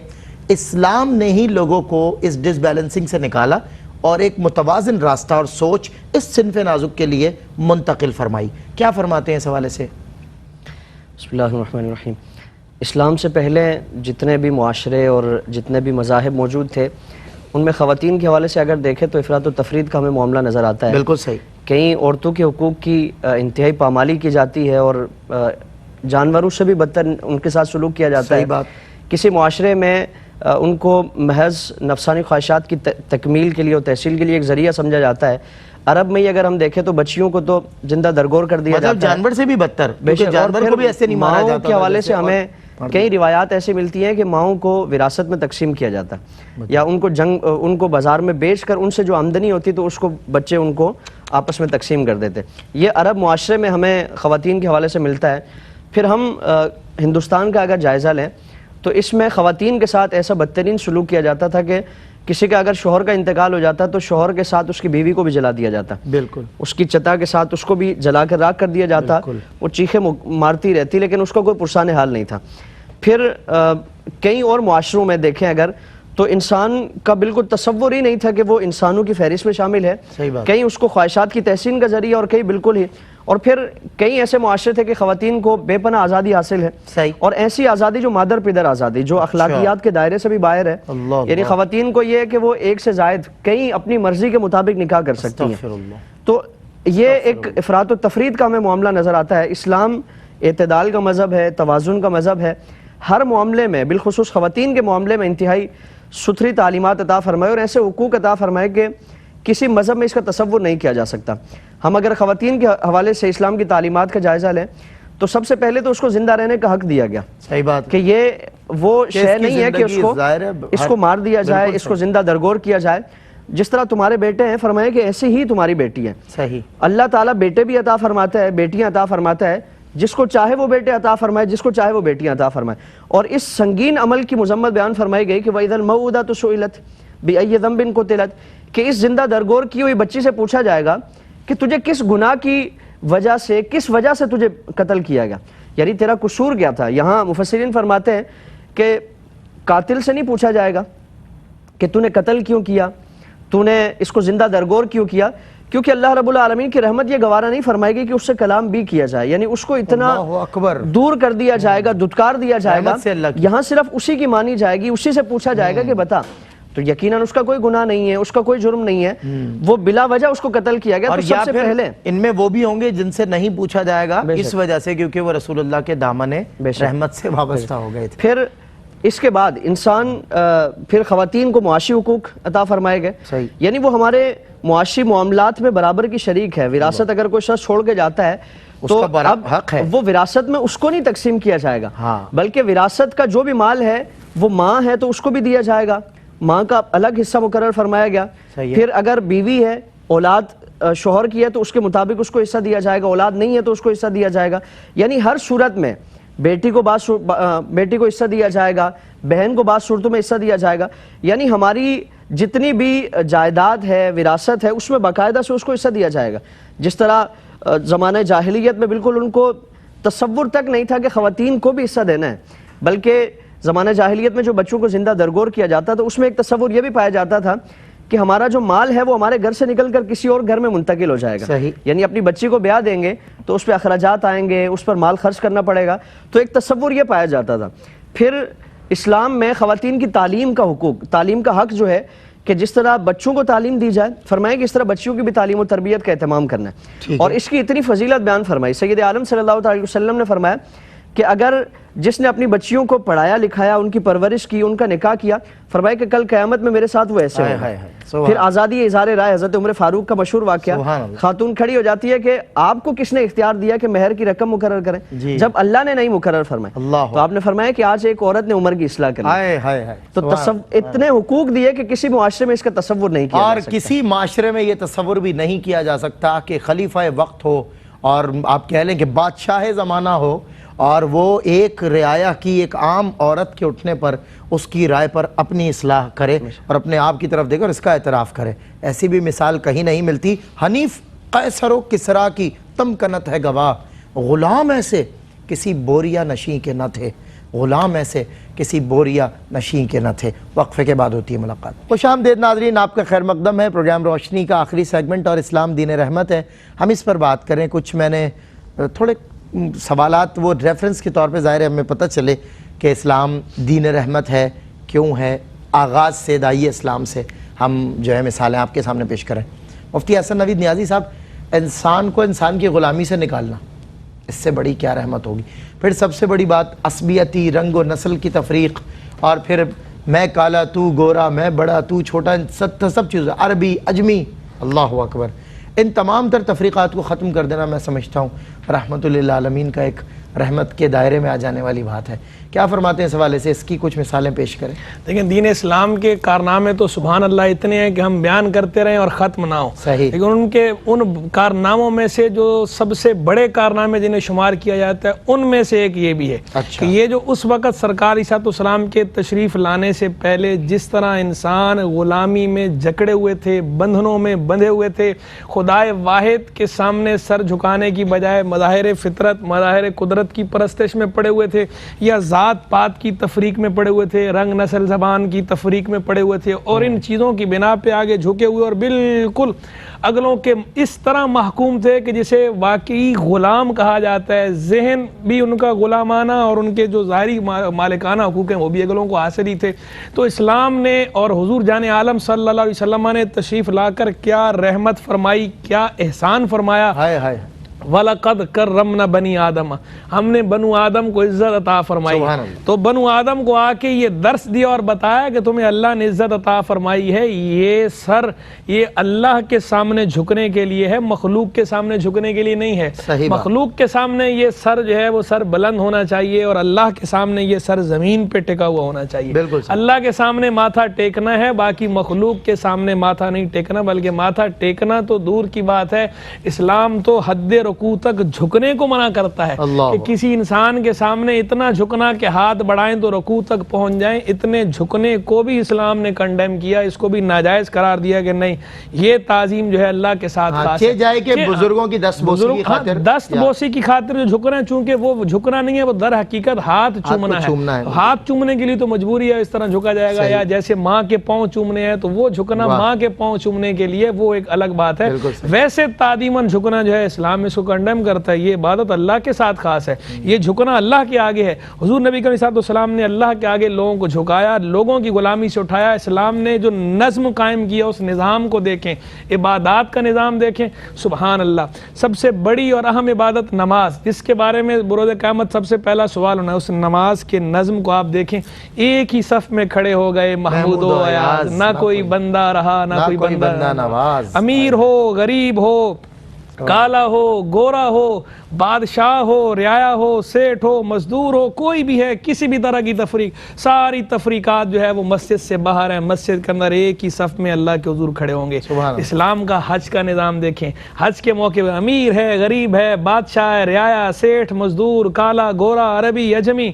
اسلام نے ہی لوگوں کو اس ڈس بیلنسنگ سے نکالا اور ایک متوازن راستہ اور سوچ اس صنف نازک کے لیے منتقل فرمائی. کیا فرماتے ہیں اس حوالے سے؟ بسم اللہ الرحمن الرحیم. اسلام سے پہلے جتنے بھی معاشرے اور جتنے بھی مذاہب موجود تھے ان میں خواتین کے حوالے سے اگر دیکھیں تو افراط و تفرید کا ہمیں معاملہ نظر آتا ہے. بالکل صحیح. کہیں عورتوں کے حقوق کی انتہائی پامالی کی جاتی ہے اور جانوروں سے بھی بدتر ان کے ساتھ سلوک کیا جاتا ہے. صحیح بات. کسی معاشرے میں ان کو محض نفسانی خواہشات کی تکمیل کے لیے اور تحصیل کے لیے ایک ذریعہ سمجھا جاتا ہے. عرب میں اگر ہم دیکھیں تو بچیوں کو تو زندہ درگور کر دیا جاتا ہے، جانور سے بھی بدتر. جانور کو بھی ایسے نہیں مارا جاتا. ماؤں کے حوالے سے ہمیں کئی روایات ایسی ملتی ہیں کہ ماؤں کو وراثت میں تقسیم کیا جاتا ہے یا ان کو بازار میں بیچ کر ان سے جو آمدنی ہوتی تو اس کو بچے ان کو آپس میں تقسیم کر دیتے. یہ عرب معاشرے میں ہمیں خواتین کے حوالے سے ملتا ہے. پھر ہم ہندوستان کا اگر جائزہ لیں تو اس میں خواتین کے ساتھ ایسا بدترین سلوک کیا جاتا تھا کہ کسی کا اگر شوہر کا انتقال ہو جاتا تو شوہر کے ساتھ اس کی بیوی کو بھی جلا دیا جاتا. بالکل. اس کی چتا کے ساتھ اس کو بھی جلا کر راکھ کر دیا جاتا. وہ چیخیں مارتی رہتی لیکن اس کا کوئی پرسان حال نہیں تھا. پھر کئی اور معاشروں میں دیکھیں اگر تو انسان کا بالکل تصور ہی نہیں تھا کہ وہ انسانوں کی فہرست میں شامل ہے. کہیں اس کو خواہشات کی تحسین کا ذریعہ اور کئی بالکل ہی. اور پھر کئی ایسے معاشرے تھے کہ خواتین کو بے پناہ آزادی حاصل ہے. صحیح. اور ایسی آزادی جو مادر پدر آزادی جو اخلاقیات کے دائرے سے بھی باہر ہے. یعنی خواتین کو یہ ہے کہ وہ ایک سے زائد کئی اپنی مرضی کے مطابق نکاح کر سکتی ہیں. تو یہ ایک افراط و تفرید کا ہمیں معاملہ نظر آتا ہے. اسلام اعتدال کا مذہب ہے، توازن کا مذہب ہے. ہر معاملے میں بالخصوص خواتین کے معاملے میں انتہائی ستھری تعلیمات عطا فرمائے اور ایسے حقوق عطا فرمائے کہ کسی مذہب میں اس کا تصور نہیں کیا جا سکتا. ہم اگر خواتین کے حوالے سے اسلام کی تعلیمات کا جائزہ لیں تو سب سے پہلے تو اس کو زندہ رہنے کا حق دیا گیا. صحیح بات. کہ یہ وہ شے نہیں ہے کہ اس کو مار دیا جائے، اس کو زندہ درگور کیا جائے. جس طرح تمہارے بیٹے ہیں فرمایا کہ ایسے ہی تمہاری بیٹی ہے. صحیح. اللہ تعالیٰ بیٹے بھی عطا فرماتا ہے، بیٹیاں عطا فرماتا ہے. جس کو چاہے وہ بیٹے عطا فرمائے، جس کو چاہے وہ بیٹیاں عطا فرمائے. اور اس سنگین عمل کی مذمت بیان فرمائی گئی کہ وَإِذَا الْمَوْءُودَةُ سُئِلَتْ بِأَيِّ ذَنبٍ قُتِلَتْ کہ اس زندہ درگور کی ہوئی بچی سے پوچھا جائے گا کہ تجھے کس گناہ کی وجہ سے، کس وجہ سے تجھے قتل کیا گیا، یعنی تیرا قصور کیا تھا. یہاں مفسرین فرماتے ہیں کہ قاتل سے نہیں پوچھا جائے گا کہ تو نے قتل کیوں کیا، تو نے اس کو زندہ درگور کیوں کیا، کیونکہ اللہ رب العالمین کی رحمت یہ گوارا نہیں فرمائے گی کہ اس سے کلام بھی کیا جائے، یعنی اس کو اتنا دور کر دیا جائے گا، دھتکار دیا جائے گا. یہاں صرف اسی کی مانی جائے گی، اسی سے پوچھا جائے گا کہ بتا. تو یقیناً اس کا کوئی گناہ نہیں ہے، اس کا کوئی جرم نہیں ہے، وہ بلا وجہ اس کو قتل کیا گیا. اور تو سب سے پہلے ان میں وہ بھی ہوں گے جن سے نہیں پوچھا جائے گا اس وجہ سے کیونکہ وہ رسول اللہ کے دامن رحمت سے وابستہ ہو گئے تھے. پھر اس کے بعد انسان پھر خواتین کو معاشی حقوق عطا فرمائے گئے. یعنی وہ ہمارے معاشی معاملات میں برابر کی شریک ہے. وراثت اگر کوئی شخص چھوڑ کے جاتا ہے تو اب وہ وراثت میں اس کو نہیں تقسیم کیا جائے گا، بلکہ وراثت کا جو بھی مال ہے وہ ماں ہے تو اس کو بھی دیا جائے گا. ماں کا الگ حصہ مقرر فرمایا گیا. پھر اگر بیوی ہے، اولاد شوہر کی ہے تو اس کے مطابق اس کو حصہ دیا جائے گا، اولاد نہیں ہے تو اس کو حصہ دیا جائے گا. یعنی ہر صورت میں بیٹی کو حصہ دیا جائے گا، بہن کو بعض صورتوں میں حصہ دیا جائے گا. یعنی ہماری جتنی بھی جائیداد ہے، وراثت ہے، اس میں باقاعدہ سے اس کو حصہ دیا جائے گا. جس طرح زمانہ جاہلیت میں بالکل ان کو تصور تک نہیں تھا کہ خواتین کو بھی حصہ دینا ہے، بلکہ زمانہ جاہلیت میں جو بچوں کو زندہ درگور کیا جاتا تھا اس میں ایک تصور یہ بھی پایا جاتا تھا کہ ہمارا جو مال ہے وہ ہمارے گھر سے نکل کر کسی اور گھر میں منتقل ہو جائے گا. یعنی اپنی بچی کو بیاہ دیں گے تو اس پہ اخراجات آئیں گے, اس پر مال خرچ کرنا پڑے گا. تو ایک تصور یہ پایا جاتا تھا. پھر اسلام میں خواتین کی تعلیم کا حقوق, تعلیم کا حق جو ہے کہ جس طرح بچوں کو تعلیم دی جائے, فرمائے کہ اس طرح بچیوں کی بھی تعلیم و تربیت کا اہتمام کرنا ہے. اور اس کی اتنی فضیلت بیان فرمائی. سید عالم صلی اللہ علیہ وسلم نے فرمایا کہ اگر جس نے اپنی بچیوں کو پڑھایا لکھایا, ان کی پرورش کی, ان کا نکاح کیا, فرمایا کہ کل قیامت میں میرے ساتھ وہ ایسے ہوگا. پھر آزادی اظہار رائے, حضرت عمر فاروق کا مشہور واقعہ, خاتون کھڑی ہو جاتی ہے کہ آپ کو کس نے اختیار دیا کہ مہر کی رقم مقرر کریں, جب اللہ نے نہیں مقرر فرمایا. تو آپ نے فرمایا کہ آج ایک عورت نے عمر کی اصلاح کری. تو اتنے حقوق دیے کہ کسی معاشرے میں اس کا تصور نہیں کیا اور کسی معاشرے میں یہ تصور بھی نہیں کیا جا سکتا کہ خلیفہ وقت ہو اور آپ کہہ لیں کہ بادشاہ زمانہ ہو اور وہ ایک رعایا کی, ایک عام عورت کے اٹھنے پر اس کی رائے پر اپنی اصلاح کرے اور اپنے آپ کی طرف دیکھے اور اس کا اعتراف کرے. ایسی بھی مثال کہیں نہیں ملتی. حنیف قیصر و کسریٰ کی تمکنت ہے گواہ, غلام ایسے کسی بوریا نشیں کے نہ تھے, غلام ایسے کسی بوریا نشیں کے نہ تھے. وقفے کے بعد ہوتی ہے ملاقات. خوش آمدید ناظرین, آپ کا خیر مقدم ہے. پروگرام روشنی کا آخری سیگمنٹ اور اسلام دین رحمت ہے. ہم اس پر بات کریں. کچھ میں نے تھوڑے سوالات وہ ریفرنس کے طور پہ ظاہر ہے ہمیں پتہ چلے کہ اسلام دین رحمت ہے, کیوں ہے, آغاز سے داعی اسلام سے ہم جو ہے مثالیں آپ کے سامنے پیش کریں. مفتی حسن نوید نیازی صاحب, انسان کو انسان کی غلامی سے نکالنا, اس سے بڑی کیا رحمت ہوگی؟ پھر سب سے بڑی بات عصبیتی, رنگ و نسل کی تفریق, اور پھر میں کالا تو گورا, میں بڑا تو چھوٹا, سب چیزیں, عربی اجمی, اللہ اکبر. ان تمام تر تفریقات کو ختم کر دینا میں سمجھتا ہوں رحمت للعالمین کا ایک رحمت کے دائرے میں آ جانے والی بات ہے. کیا فرماتے ہیں اس حوالے سے؟ اس کی کچھ مثالیں پیش کریں. دیکھیں, دین اسلام کے کارنامے تو سبحان اللہ اتنے ہیں کہ ہم بیان کرتے رہیں اور ختم نہ ہو. صحیح. لیکن ان کارناموں میں سے جو سب سے بڑے کارنامے جنہیں شمار کیا جاتا ہے ان میں سے ایک یہ بھی ہے کہ یہ جو اس وقت سرکار عیسیٰ السلام کے تشریف لانے سے پہلے جس طرح انسان غلامی میں جکڑے ہوئے تھے, بندھنوں میں بندھے ہوئے تھے, خدائے واحد کے سامنے سر جھکانے کی بجائے مظاہر فطرت, مظاہر قدرت کی پرستش میں پڑے ہوئے تھے, یا ذات پات کی تفریق میں پڑے ہوئے تھے, رنگ نسل زبان کی تفریق میں پڑے ہوئے تھے, اور ان چیزوں کی بنا پہ آگے جھکے ہوئے اور بالکل اگلوں کے اس طرح محکوم تھے کہ جسے واقعی غلام کہا جاتا ہے. ذہن بھی ان کا غلامانہ اور ان کے جو ظاہری مالکانہ حقوق ہیں وہ بھی اگلوں کو حاصل ہی تھے. تو اسلام نے اور حضور جان عالم صلی اللہ علیہ وسلم نے تشریف لا کر کیا رحمت فرمائی, کیا احسان فرمایا. وَلَقَدْ كَرَّمْنَا بَنِي آدَمَ, ہم نے بنو آدم کو عزت عطا فرمائی. تو بنو آدم کو آ کے یہ درس دیا اور بتایا کہ تمہیں اللہ نے عزت عطا فرمائی ہے. یہ سر یہ اللہ کے سامنے جھکنے کے لیے ہے, مخلوق کے سامنے جھکنے کے لیے نہیں ہے. مخلوق کے سامنے یہ سر جو ہے وہ سر بلند ہونا چاہیے, اور اللہ کے سامنے یہ سر زمین پہ ٹکا ہوا ہونا چاہیے. اللہ کے سامنے ماتھا ٹیکنا ہے, باقی مخلوق کے سامنے ماتھا نہیں ٹیکنا, بلکہ ماتھا ٹیکنا تو دور کی بات ہے. اسلام تو حد رکوع تک جھکنے کو منع کرتا ہے کہ کسی انسان کے سامنے اتنا جھکنا کہ ہاتھ بڑھائیں تو رکوع تک پہنچ جائیں, اتنے جھکنے کو بھی اسلام نے کنڈیم کیا, اس کو بھی ناجائز قرار دیا کہ نہیں, یہ تعظیم جو ہے اللہ کے ساتھ خاص ہے. جائے کہ بزرگوں کی دست بوسی کی خاطر جو جھک رہے ہیں, چونکہ وہ جھکنا نہیں ہے, وہ در حقیقت ہاتھ چومنا ہے. ہاتھ چومنے کے لیے تو مجبوری ہے, اس طرح جھکا جائے گا. یا جیسے ماں کے پاؤں چومنے ہیں تو وہ جھکنا ماں کے پاؤں چومنے کے لیے وہ ایک الگ بات ہے. ویسے تعظیماً جھکنا جو ہے اسلام اس کو کنڈیم کرتا ہے, یہ عبادت اللہ کے ساتھ خاص ہے, یہ جھکنا اللہ کے آگے ہے. حضور نبی کریم صلی اللہ علیہ وسلم نے اللہ کے آگے لوگوں کو جھکایا, لوگوں کی غلامی سے اٹھایا. اسلام نے جو نظم قائم کیا اس نظام کو دیکھیں, عبادات کا نظام دیکھیں, سبحان اللہ. سب سے بڑی اور اہم عبادت نماز, جس کے بارے میں بروز قیامت سب سے پہلا سوال ہونا ہے, اس نماز کے نظم کو آپ دیکھیں. ایک ہی صف میں کھڑے ہو گئے محمود و ایاز, نہ کوئی بندہ رہا نہ کوئی بندہ نواز. امیر ہو غریب ہو, کالا ہو گورا ہو, بادشاہ ہو رعایا ہو, سیٹھ ہو مزدور ہو, کوئی بھی ہے, کسی بھی طرح کی تفریق, ساری تفریقات جو ہے وہ مسجد سے باہر ہیں. مسجد کے اندر ایک ہی صف میں اللہ کے حضور کھڑے ہوں گے. اسلام کا حج کا نظام دیکھیں, حج کے موقع پہ امیر ہے غریب ہے, بادشاہ ہے رعایا, سیٹھ مزدور, کالا گورا, عربی اجمی,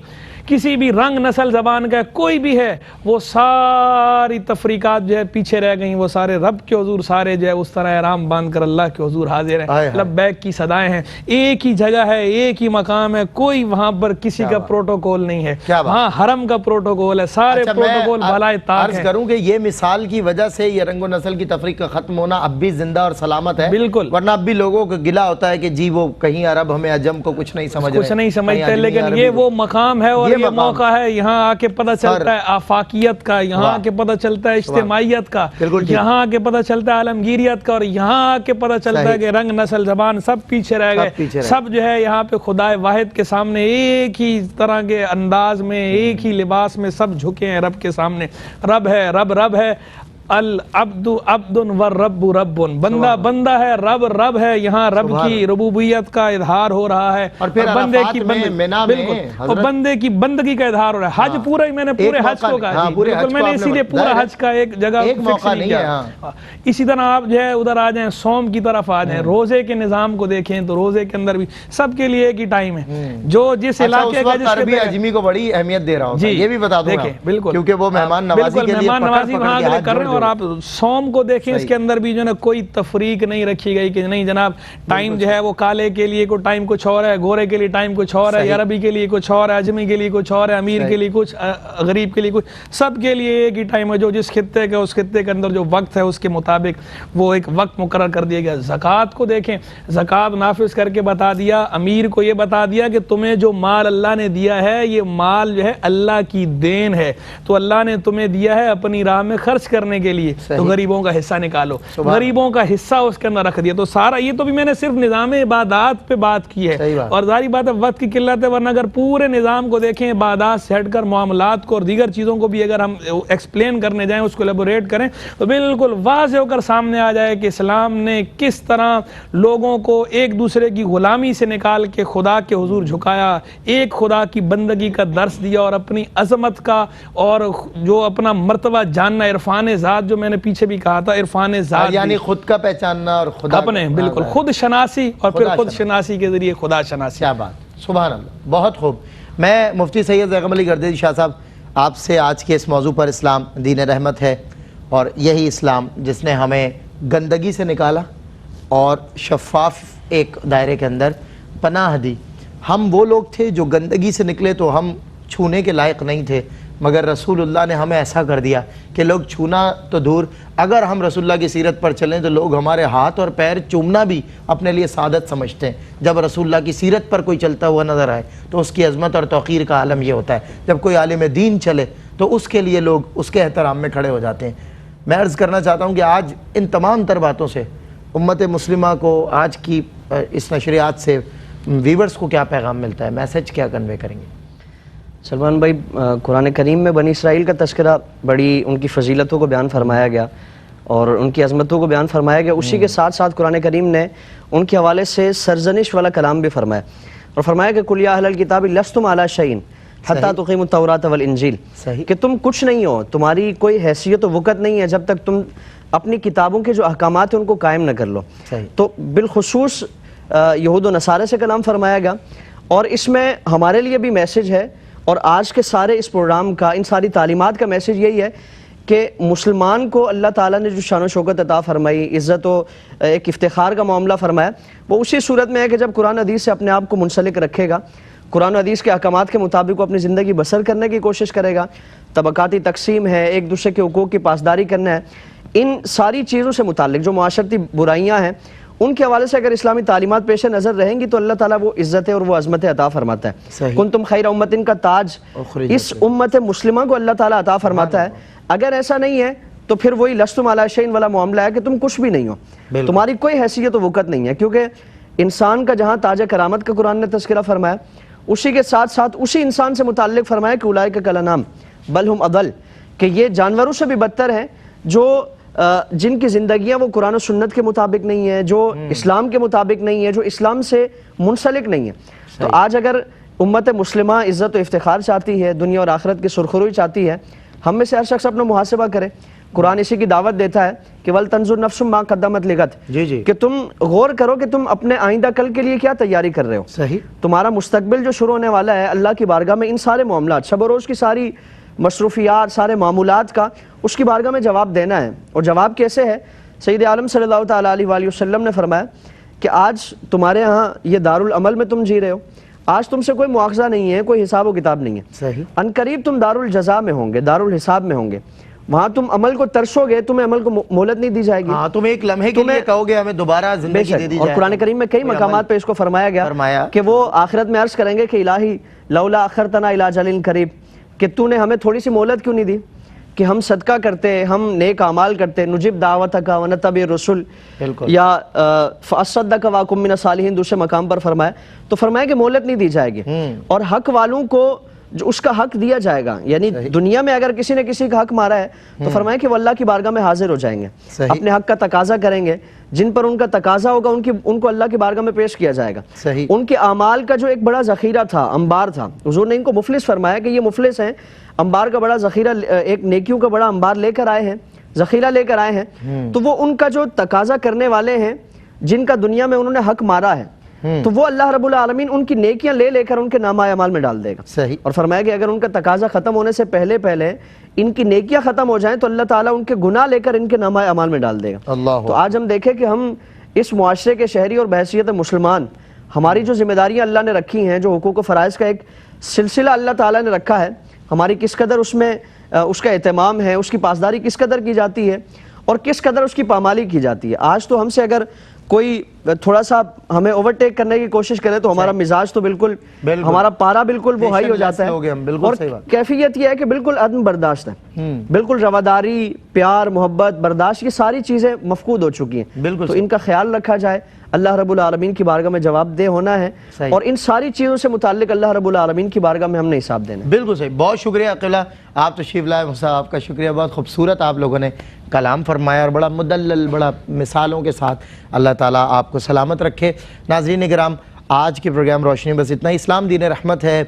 کسی بھی رنگ نسل زبان کا کوئی بھی ہے، وہ ساری تفریقات جو ہے پیچھے رہ گئیں، وہ سارے رب کے حضور سارے جو ہے اس طرح احرام باندھ کر اللہ کے حضور حاضر ہیں، لبیک کی صدائیں ہیں، ایک ہی جگہ ہے، ایک ہی مقام ہے، کوئی وہاں پر کسی کا پروٹوکول نہیں ہے، ہاں حرم کا پروٹوکول ہے، سارے پروٹوکول بالائے طاق عرض ہیں۔ کروں کہ یہ مثال کی وجہ سے یہ رنگ و نسل کی تفریق کا ختم ہونا اب بھی زندہ اور سلامت ہے، بالکل، ورنہ اب بھی لوگوں کو گلہ ہوتا ہے کہ جی وہ کہیں عرب ہمیں عجم کو کچھ نہیں سمجھ رہے، کچھ نہیں سمجھتے، لیکن یہ وہ مقام ہے اور یہ موقع ہے، یہاں آ کے پتہ چلتا ہے آفاقیت کا، یہاں آ کے پتہ چلتا ہے اجتماعیت کا، یہاں آ کے پتہ چلتا ہے عالمگیریت کا، اور یہاں آ کے پتہ چلتا ہے کہ رنگ نسل زبان سب پیچھے رہ گئے، سب جو ہے یہاں پہ خدائے واحد کے سامنے ایک ہی طرح کے انداز میں، ایک ہی لباس میں سب جھکے ہیں رب کے سامنے۔ رب ہے، رب ہے، العبد عبد والرب رب، بندہ بندہ ہے، رب رب ہے، یہاں رب کی ربوبیت کا اظہار ہو رہا ہے، اور پھر بندے کی بالکل اور بندے کی بندگی کا اظہار ہو رہا ہے۔ حج پورا ہی میں نے پورے حج کو کہا، بالکل میں نے اسی لیے پورا حج کا ایک جگہ فکس نہیں کیا۔ اسی طرح آپ جو ہے ادھر آ جائیں، صوم کی طرف آ جائیں، روزے کے نظام کو دیکھیں تو روزے کے اندر بھی سب کے لیے ایک ہی ٹائم ہے، جو جس علاقے کا جس عربی اجمی کو بڑی اہمیت دے رہا ہوں، یہ بھی بتا دوں بالکل، کیونکہ وہ مہمان نوازی کے لیے وہاں کر رہے ہیں، اور آپ صوم کو دیکھیں، اس کے اندر بھی جو ہے کوئی تفریق نہیں رکھی گئی کہ نہیں جناب ٹائم جو ہے وہ کالے کے لیے کوئی ٹائم کچھ اور ہے، گورے کے لیے ٹائم کچھ اور ہے، عربی کے لیے کچھ اور ہے، اجمی کے لیے کچھ اور ہے، امیر کے لیے کچھ، غریب کے لیے کچھ، سب کے لیے ایک ہی ٹائم ہے، جو جس خطے کا اس خطے کے اندر جو وقت ہے اس کے مطابق وہ ایک وقت مقرر کر دیا گیا۔ زکوٰۃ کو دیکھیں، زکوٰۃ نافذ کر کے بتا دیا، امیر کو یہ بتا دیا کہ تمہیں جو مال اللہ نے دیا ہے یہ مال جو ہے اللہ کی دین ہے، تو اللہ نے تمہیں دیا ہے اپنی راہ میں خرچ کرنے کے لیے، تو غریبوں کا حصہ نکالو، غریبوں کا حصہ اس کے اندر رکھ دیا۔ تو سارا یہ تو بھی میں نے صرف نظام عبادات پہ بات کی ہے، اور ظاہری بات ہے وقت کی قلت ہے، ورنہ اگر پورے نظام کو دیکھیں، عبادات سے ہٹ کر معاملات کو اور دیگر چیزوں کو بھی اگر ہم ایکسپلین کرنے جائیں، اس کو ایلیبوریٹ کریں، تو بالکل واضح ہو کر سامنے آ جائے کہ اسلام نے کس طرح لوگوں کو ایک دوسرے کی غلامی سے نکال کے خدا کے حضور جھکایا، ایک خدا کی بندگی کا درس دیا، اور اپنی عظمت کا اور جو اپنا مرتبہ جاننا، عرفان ذات جو میں نے پیچھے بھی کہا تھا، عرفان ذات یعنی خود کا پہچاننا اور خدا اپنے، بالکل خود شناسی، اور پھر خود شناسی کے ذریعے خدا شناسی۔ کیا بات، سبحان اللہ، بہت خوب۔ میں مفتی سید زیغم علی گردیزی شاہ صاحب آپ سے آج کے اس موضوع پر، اسلام دین رحمت ہے، اور یہی اسلام جس نے ہمیں گندگی سے نکالا اور شفاف ایک دائرے کے اندر پناہ دی۔ ہم وہ لوگ تھے جو گندگی سے نکلے تو ہم چھونے کے لائق نہیں تھے، مگر رسول اللہ نے ہمیں ایسا کر دیا کہ لوگ چھونا تو دور، اگر ہم رسول اللہ کی سیرت پر چلیں تو لوگ ہمارے ہاتھ اور پیر چومنا بھی اپنے لیے سعادت سمجھتے ہیں۔ جب رسول اللہ کی سیرت پر کوئی چلتا ہوا نظر آئے تو اس کی عظمت اور توقیر کا عالم یہ ہوتا ہے، جب کوئی عالم دین چلے تو اس کے لیے لوگ اس کے احترام میں کھڑے ہو جاتے ہیں۔ میں عرض کرنا چاہتا ہوں کہ آج ان تمام تر باتوں سے امت مسلمہ کو، آج کی اس نشریات سے ویورز کو کیا پیغام ملتا ہے، میسج کیا کنوے کریں گے؟ سلمان بھائی، قرآن کریم میں بنی اسرائیل کا تذکرہ، بڑی ان کی فضیلتوں کو بیان فرمایا گیا اور ان کی عظمتوں کو بیان فرمایا گیا، اسی کے ساتھ ساتھ قرآن کریم نے ان کے حوالے سے سرزنش والا کلام بھی فرمایا، اور فرمایا کہ قُلْ يَا أَهْلَ الْكِتَابِ لَسْتُمْ عَلَىٰ شَيْءٍ حَتَّىٰ تُقِیمُوا التَّوْرَاۃَ وَالْإِنْجِیلَ، کہ تم کچھ نہیں ہو، تمہاری کوئی حیثیت و وقت نہیں ہے جب تک تم اپنی کتابوں کے جو احکامات ہیں ان کو قائم نہ کر لو۔ تو بالخصوص یہود و نصارہ سے کلام فرمایا گیا، اور اس میں ہمارے لیے بھی میسج ہے، اور آج کے سارے اس پروگرام کا، ان ساری تعلیمات کا میسج یہی ہے کہ مسلمان کو اللہ تعالیٰ نے جو شان و شوکت عطا فرمائی، عزت و ایک افتخار کا معاملہ فرمایا، وہ اسی صورت میں ہے کہ جب قرآن حدیث سے اپنے آپ کو منسلک رکھے گا، قرآن حدیث کے احکامات کے مطابق وہ اپنی زندگی بسر کرنے کی کوشش کرے گا، طبقاتی تقسیم ہے، ایک دوسرے کے حقوق کی پاسداری کرنا ہے، ان ساری چیزوں سے متعلق جو معاشرتی برائیاں ہیں ان کے حوالے سے اگر اسلامی تعلیمات پیش نظر رہیں گی تو اللہ تعالیٰ وہ عزت اور وہ عظمت عطا فرماتا ہے۔ کنتم خیر امت کا تاج اس امت مسلمہ کو اللہ تعالیٰ عطا فرماتا ہے۔ اگر ایسا نہیں ہے تو پھر وہی لستم علی شیء والا معاملہ ہے کہ تم کچھ بھی نہیں ہو، تمہاری کوئی حیثیت و وقت نہیں ہے، کیونکہ انسان کا جہاں تاج کرامت کا قرآن نے تذکرہ فرمایا، اسی کے ساتھ ساتھ اسی انسان سے متعلق فرمایا کہ اولئک کالانعام بل ہم اضل، کہ یہ جانوروں سے بھی بدتر ہیں، جو جن کی زندگیاں وہ قرآن و سنت کے مطابق نہیں ہے، جو اسلام کے مطابق نہیں ہے، جو اسلام سے منسلک نہیں ہے۔ تو آج اگر امت مسلمہ عزت و افتخار چاہتی ہے، دنیا اور آخرت کی سرخروئی چاہتی ہے، ہم میں سے ہر شخص اپنا محاسبہ کرے، قرآن اسی کی دعوت دیتا ہے کہ وَلْتَنْظُرْ نَفْسٌ مَا قَدَّمَتْ لِغَدٍ، جی جی کہ تم غور کرو کہ تم اپنے آئندہ کل کے لیے کیا تیاری کر رہے ہو. صحیح. تمہارا مستقبل جو شروع ہونے والا ہے اللہ کی بارگاہ میں ان سارے معاملات، شب و روز کی ساری مصروفیات، سارے معمولات کا اس کی بارگاہ میں جواب دینا ہے. اور جواب کیسے ہے؟ سید عالم صلی اللہ تعالیٰ علیہ وآلہ وسلم نے فرمایا کہ آج تمہارے ہاں یہ دارالعمل میں تم جی رہے ہو، آج تم سے کوئی مواخذہ نہیں ہے، کوئی حساب و کتاب نہیں ہے. صحیح. ان قریب تم دارالجزا میں ہوں گے، دارالحساب میں ہوں گے، وہاں تم عمل کو ترسو گے، تمہیں عمل کو مہلت نہیں دی جائے گی. ہاں تم ایک لمحے کے لیے کہو گے ہمیں دوبارہ زندگی دے دی اور جائے. قرآن کریم میں کئی مقامات پہ اس کو فرمایا گیا کہ وہ آخرت میں عرض کریں گے کہ الہی لولا اخرتنا الی اجل قریب، کہ تو نے ہمیں تھوڑی سی مہلت کیوں نہیں دی کہ ہم صدقہ کرتے، ہم نیک اعمال کرتے، نجب دعوتک ونتبع الرسل، یا فاصدق واکن من الصالحین دوسرے مقام پر فرمایا. تو فرمایا کہ مہلت نہیں دی جائے گی اور حق والوں کو جو اس کا حق دیا جائے گا. یعنی دنیا میں اگر کسی نے کسی کا حق مارا ہے تو فرمایا کہ وہ اللہ کی بارگاہ میں حاضر ہو جائیں گے، اپنے حق کا تقاضا کریں گے، جن پر ان کا تقاضا ہوگا ان کو اللہ کی بارگاہ میں پیش کیا جائے گا. ان کے اعمال کا جو ایک بڑا ذخیرہ تھا، انبار تھا، حضور نے ان کو مفلس فرمایا کہ یہ مفلس ہیں، انبار کا بڑا ذخیرہ، ایک نیکیوں کا بڑا انبار لے کر آئے ہیں، ذخیرہ لے کر آئے ہیں. تو وہ ان کا جو تقاضا کرنے والے ہیں جن کا دنیا میں انہوں نے حق مارا ہے، تو وہ اللہ رب العالمین ان کی نیکیاں لے لے کر ان کے نامہ اعمال میں ڈال دے گا. صحیح. اور فرمایا کہ اگر ان کا تقاضا ختم ہونے سے پہلے ان کی نیکیاں ختم ہو جائیں تو اللہ تعالیٰ ان کے گناہ لے کر ان کے نامہ اعمال میں ڈال دے گا. تو آج ہم دیکھیں کہ ہم اس معاشرے کے شہری اور بحیثیت مسلمان ہماری جو ذمہ داریاں اللہ نے رکھی ہیں، جو حقوق و فرائض کا ایک سلسلہ اللہ تعالیٰ نے رکھا ہے، ہماری کس قدر اس میں اس کا اہتمام ہے، اس کی پاسداری کس قدر کی جاتی ہے اور کس قدر اس کی پامالی کی جاتی ہے. آج تو ہم سے اگر کوئی تھوڑا سا ہمیں اوورٹیک کرنے کی کوشش کرے تو ہمارا مزاج تو بالکل ہمارا پارا بالکل وہ ہائی ہو جاتا ہے، اور کیفیت یہ ہے کہ بالکل عدم برداشت ہے، بالکل رواداری، پیار، محبت، برداشت، یہ ساری چیزیں مفقود ہو چکی ہیں. تو ان کا خیال رکھا جائے، اللہ رب العالمین کی بارگاہ میں جواب دہ ہونا ہے، اور ان ساری چیزوں سے متعلق اللہ رب العالمین کی بارگاہ میں ہم نے حساب دینا ہے. بالکل صحیح. بہت شکریہ عقیلہ، آپ تشریف لائے. صاحب آپ کا شکریہ، بہت خوبصورت آپ لوگوں نے کلام فرمایا اور بڑا مدلل، بڑا مثالوں کے ساتھ. اللہ تعالیٰ آپ کو سلامت رکھے. ناظرین کرام، آج کے پروگرام روشنی بس اتنا. اسلام دین رحمت ہے،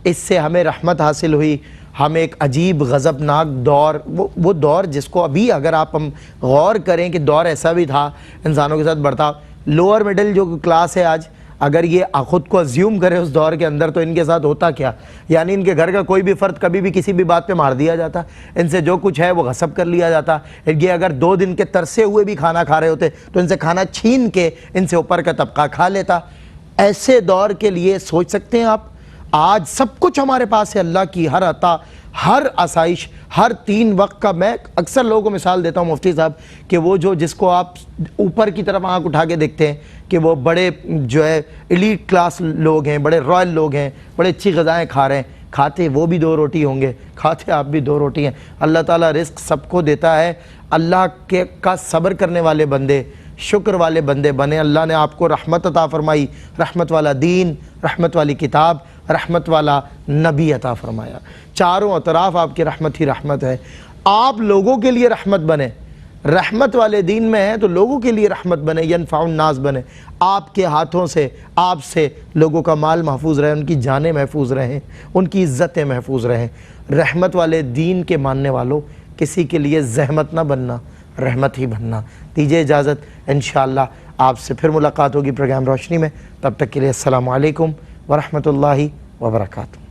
اس سے ہمیں رحمت حاصل ہوئی. ہم ایک عجیب غضبناک دور، وہ دور جس کو ابھی اگر ہم غور کریں کہ دور ایسا بھی تھا انسانوں کے ساتھ برتاؤ. لوور مڈل جو کلاس ہے آج، اگر یہ خود کو ازیوم کرے اس دور کے اندر تو ان کے ساتھ ہوتا کیا. یعنی ان کے گھر کا کوئی بھی فرد کبھی بھی کسی بھی بات پہ مار دیا جاتا، ان سے جو کچھ ہے وہ غصب کر لیا جاتا. یہ اگر 2 دن کے ترسے ہوئے بھی کھانا کھا رہے ہوتے تو ان سے کھانا چھین کے ان سے اوپر کا طبقہ کھا لیتا. ایسے دور کے لیے سوچ سکتے ہیں آپ، آج سب کچھ ہمارے پاس ہے، اللہ کی ہر عطا، ہر آسائش، ہر 3 وقت کا. میں اکثر لوگوں کو مثال دیتا ہوں مفتی صاحب کہ وہ جس کو آپ اوپر کی طرف آنکھ اٹھا کے دیکھتے ہیں کہ وہ بڑے جو ہے ایلیٹ کلاس لوگ ہیں، بڑے رائل لوگ ہیں، بڑے اچھی غذائیں کھا رہے ہیں، کھاتے وہ بھی 2 روٹی ہوں گے، کھاتے آپ بھی 2 روٹی ہیں. اللہ تعالیٰ رزق سب کو دیتا ہے. اللہ کا صبر کرنے والے بندے، شکر والے بندے بنے. اللہ نے آپ کو رحمت عطا فرمائی، رحمت والا دین، رحمت والی کتاب، رحمت والا نبی عطا فرمایا. چاروں اطراف آپ کی رحمت ہی رحمت ہے. آپ لوگوں کے لیے رحمت بنے، رحمت والے دین میں ہیں تو لوگوں کے لیے رحمت بنے، ینفع الناس بنے. آپ کے ہاتھوں سے، آپ سے لوگوں کا مال محفوظ رہے، ان کی جانیں محفوظ رہیں، ان کی عزتیں محفوظ رہیں. رحمت والے دین کے ماننے والوں، کسی کے لیے زحمت نہ بننا، رحمت ہی بننا. دیجیے اجازت، انشاءاللہ آپ سے پھر ملاقات ہوگی پروگرام روشنی میں. تب تک کے لیے السلام علیکم ورحمۃ اللہ وبرکاتہ.